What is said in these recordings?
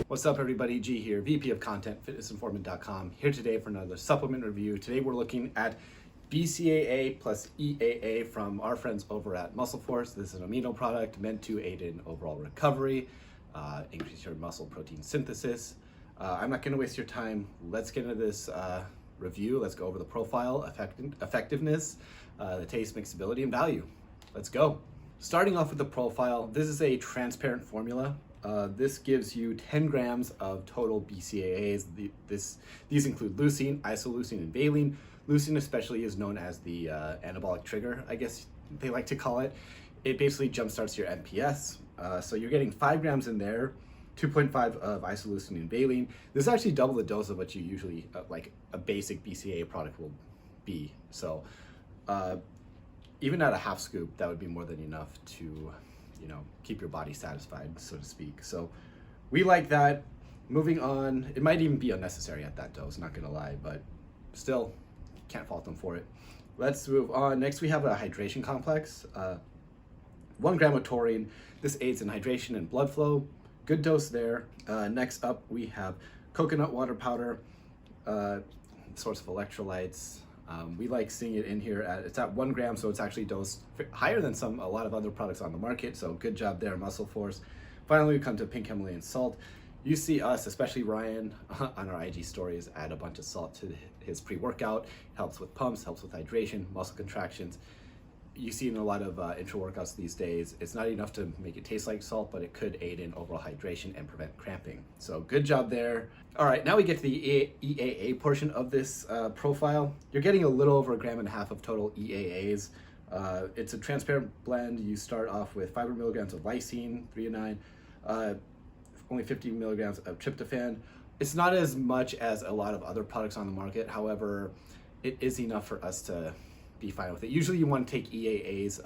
What's up, everybody? G here, VP of Content, fitnessinformant.com, here today for another supplement review. Today we're looking at BCAA plus EAA from our friends over at MuscleForce. This is an amino product meant to aid in overall recovery, increase your muscle protein synthesis. I'm not going to waste your time. Let's get into this review. Let's go over the profile, effectiveness, the taste, mixability, and value. Let's go. Starting off with the profile, this is a transparent formula. This gives you 10 grams of total BCAAs. These include leucine, isoleucine, and valine. Leucine especially is known as the anabolic trigger, I guess they like to call it. It basically jumpstarts your MPS. So you're getting 5 grams in there, 2.5 of isoleucine and valine. This is actually double the dose of what you usually, like a basic BCAA product will be. So even at a half scoop, that would be more than enough to keep your body satisfied, so to speak. So we like that. Moving on, it might even be unnecessary at that dose, not gonna lie, but still can't fault them for it. Let's move on. Next, we have a hydration complex. 1 gram of taurine. This aids in hydration and blood flow. Good dose there. Next up, we have coconut water powder, source of electrolytes. We like seeing it in here it's at 1 gram, so it's actually dosed higher than a lot of other products on the market. So good job there, MuscleForce. Finally, we come to pink Himalayan salt. You see us, especially Ryan, on our IG stories, add a bunch of salt to his pre-workout. Helps with pumps, helps with hydration, muscle contractions. You see in a lot of intra-workouts these days, it's not enough to make it taste like salt, but it could aid in overall hydration and prevent cramping. So good job there. All right, now we get to the EAA portion of this profile. You're getting a little over 1.5 grams of total EAAs. It's a transparent blend. You start off with 500 milligrams of lysine, 3-9, only 50 milligrams of tryptophan. It's not as much as a lot of other products on the market. However, it is enough for us to be fine with it. Usually you want to take EAAs,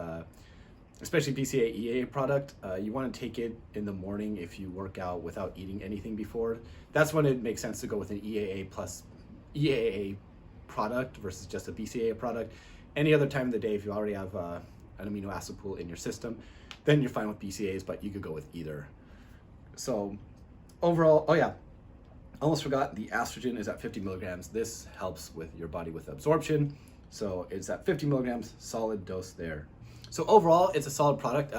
especially BCAA product, you want to take it in the morning if you work out without eating anything before. That's when it makes sense to go with an EAA plus EAA product versus just a BCAA product. Any other time of the day, if you already have an amino acid pool in your system, then you're fine with BCAAs, but you could go with either. So overall, oh yeah, almost forgot, the estrogen is at 50 milligrams. This helps with your body with absorption. So it's at 50 milligrams, solid dose there. So overall, it's a solid product.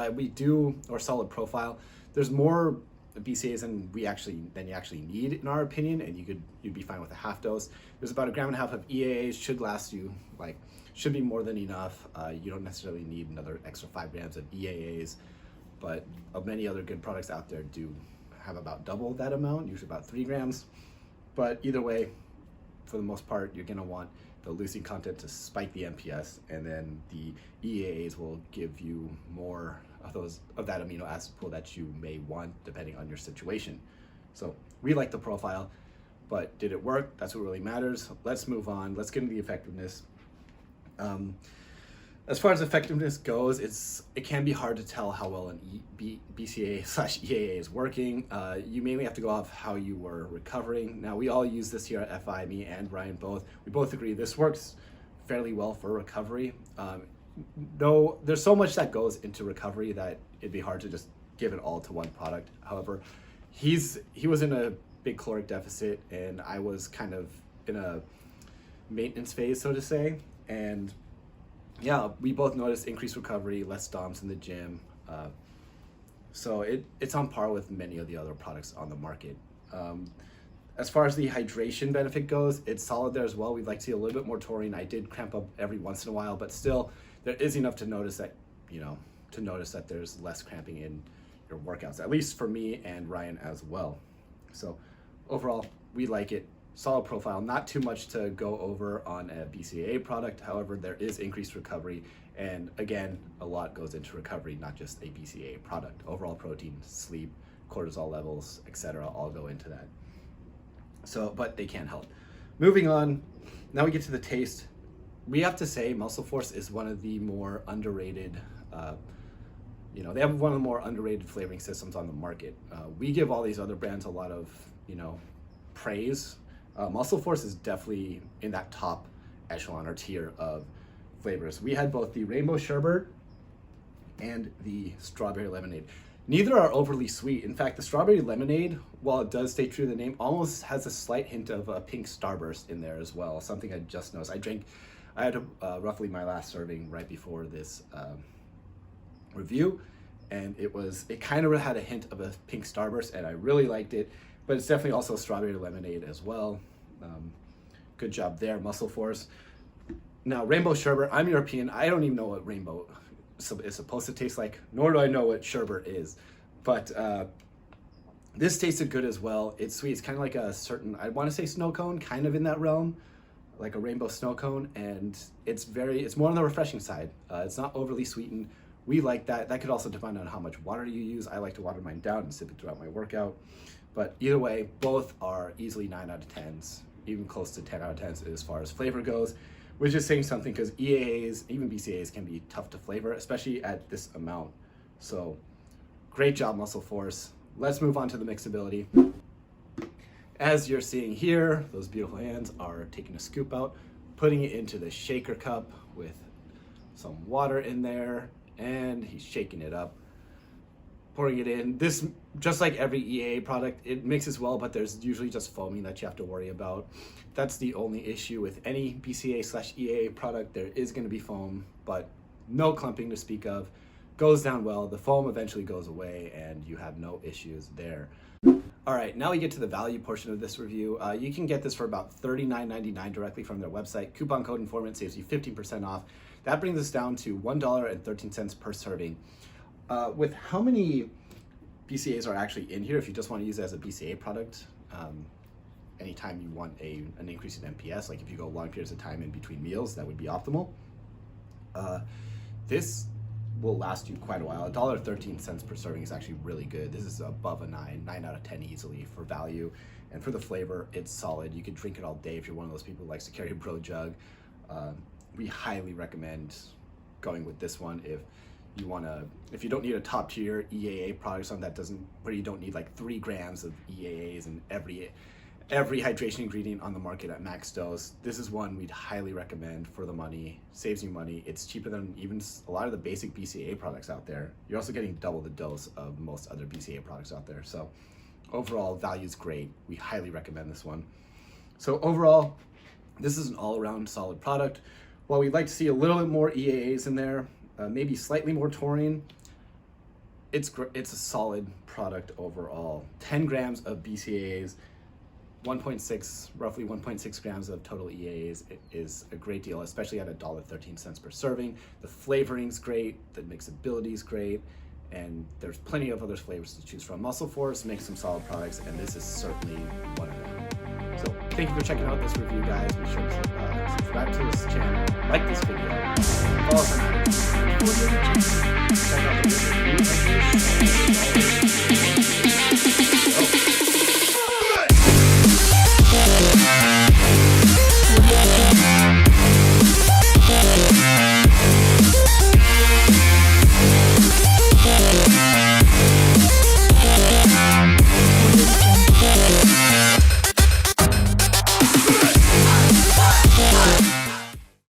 Or solid profile. There's more BCAAs than you actually need, in our opinion, and you'd be fine with a half dose. There's about 1.5 grams of EAAs, should last you, should be more than enough. You don't necessarily need another extra 5 grams of EAAs, but many other good products out there do have about double that amount, usually about 3 grams. But either way, for the most part, you're gonna want the leucine content to spike the MPS, and then the EAAs will give you more of that amino acid pool that you may want depending on your situation. So we like the profile, but did it work? That's what really matters. Let's move on. Let's get into the effectiveness. As far as effectiveness goes, it can be hard to tell how well an BCAA/EAA is working. You mainly have to go off how you were recovering. Now, we all use this here at FI, me and Ryan both. We both agree this works fairly well for recovery. Though there's so much that goes into recovery that it'd be hard to just give it all to one product. However, he was in a big caloric deficit, and I was kind of in a maintenance phase, so to say, and yeah, we both noticed increased recovery, less DOMs in the gym. So it's on par with many of the other products on the market. As far as the hydration benefit goes, it's solid there as well. We'd like to see a little bit more taurine. I did cramp up every once in a while, but still there is enough to notice that, there's less cramping in your workouts, at least for me and Ryan as well. So overall, we like it. Solid profile, not too much to go over on a BCAA product. However, there is increased recovery, and again, a lot goes into recovery, not just a BCAA product. Overall protein, sleep, cortisol levels, etc., all go into that. So, but they can help. Moving on, now we get to the taste. We have to say MuscleForce is one of the more underrated, they have one of the more underrated flavoring systems on the market. We give all these other brands a lot of, praise. MuscleForce is definitely in that top echelon or tier of flavors. We had both the rainbow sherbet and the strawberry lemonade. Neither are overly sweet. In fact, the strawberry lemonade, while it does stay true to the name, almost has a slight hint of a pink starburst in there as well. Something I just noticed. I had roughly my last serving right before this review, and it kind of had a hint of a pink starburst, and I really liked it. But it's definitely also strawberry lemonade as well. Good job there, MuscleForce. Now, rainbow sherbet. I'm European. I don't even know what rainbow is supposed to taste like, nor do I know what sherbet is. But this tasted good as well. It's sweet. It's kind of like a certain, I want to say snow cone, kind of in that realm, like a rainbow snow cone. And it's more on the refreshing side. It's not overly sweetened. We like that. That could also depend on how much water you use. I like to water mine down and sip it throughout my workout. But either way, both are easily 9 out of 10s, even close to 10 out of 10s as far as flavor goes, which is saying something because EAAs, even BCAAs, can be tough to flavor, especially at this amount. So great job, MuscleForce. Let's move on to the mixability. As you're seeing here, those beautiful hands are taking a scoop out, putting it into the shaker cup with some water in there, and he's shaking it up, pouring it in. This, just like every EAA product, it mixes well, but there's usually just foaming that you have to worry about. That's the only issue with any BCAA/EAA product. There is going to be foam, but no clumping to speak of. Goes down well, the foam eventually goes away, and you have no issues there. All right, now we get to the value portion of this review. You can get this for about $39.99 directly from their website. Coupon code informant saves you 15% off. That brings us down to $1.13 per serving. With how many BCAAs are actually in here, if you just want to use it as a BCAA product, anytime you want an increase in MPS, like if you go long periods of time in between meals, that would be optimal. This will last you quite a while. $1.13 per serving is actually really good. This is above a 9 out of 10 easily for value. And for the flavor, it's solid. You could drink it all day if you're one of those people who likes to carry a bro jug. We highly recommend going with this one if you don't need a top tier EAA product, something that where you don't need like 3 grams of EAAs and every hydration ingredient on the market at max dose. This is one we'd highly recommend for the money. Saves you money. It's cheaper than even a lot of the basic BCAA products out there. You're also getting double the dose of most other BCAA products out there. So overall, value's great. We highly recommend this one. So overall, this is an all-around solid product. While we'd like to see a little bit more EAAs in there, maybe slightly more taurine, it's a solid product overall. 10 grams of BCAAs, roughly 1.6 grams of total EAAs is a great deal, especially at $1.13 per serving. The flavoring's great, the mixability's great, and there's plenty of other flavors to choose from. MuscleForce makes some solid products, and this is certainly one of them. So thank you for checking out this review, guys. Be sure to subscribe to this channel, like this video, follow us on Twitter, check out the review.